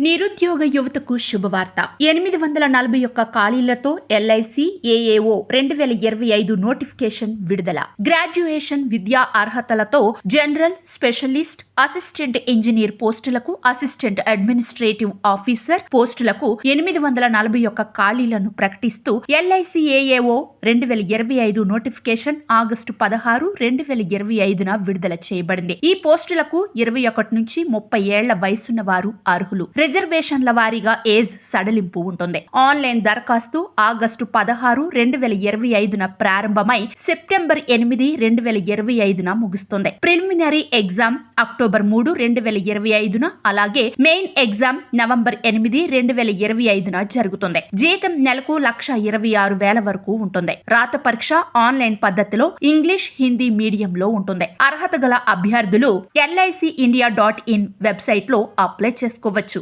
నిరుద్యోగ యువతకు శుభవార్త. 841 ఖాళీలతో ఎల్ఐసి ఏఏఓ 2025 నోటిఫికేషన్ విడుదల. గ్రాడ్యుయేషన్ విద్యా అర్హతలతో జనరల్, స్పెషలిస్ట్, అసిస్టెంట్ ఇంజనీర్ పోస్టులకు, అసిస్టెంట్ అడ్మినిస్ట్రేటివ్ ఆఫీసర్ పోస్టులకు 841 ఖాళీలను ప్రకటిస్తూ ఎల్ఐసి ఏఏఓ 2025 నోటిఫికేషన్ ఆగస్టు 16, 2025న విడుదల చేయబడింది. ఈ పోస్టులకు 21 నుంచి 30 ఏళ్ల వయసున్న వారు అర్హులు. రిజర్వేషన్ల వారీగా ఏజ్ సడలింపు ఉంటుంది. ఆన్లైన్ దరఖాస్తు ఆగస్టు 16, 2025న ప్రారంభమై సెప్టెంబర్ 8, 2025న ముగుస్తుంది. ప్రిలిమినరీ ఎగ్జామ్ అక్టోబర్ 3, 2025న, అలాగే మెయిన్ ఎగ్జామ్ నవంబర్ 8, 2025న జరుగుతుంది. జీతం నెలకు 1,26,000 వరకు ఉంటుంది. రాత పరీక్ష ఆన్లైన్ పద్ధతిలో ఇంగ్లీష్, హిందీ మీడియంలో ఉంటుంది. అర్హత గల అభ్యర్థులు LICindia.in వెబ్సైట్ లో అప్లై చేసుకోవచ్చు.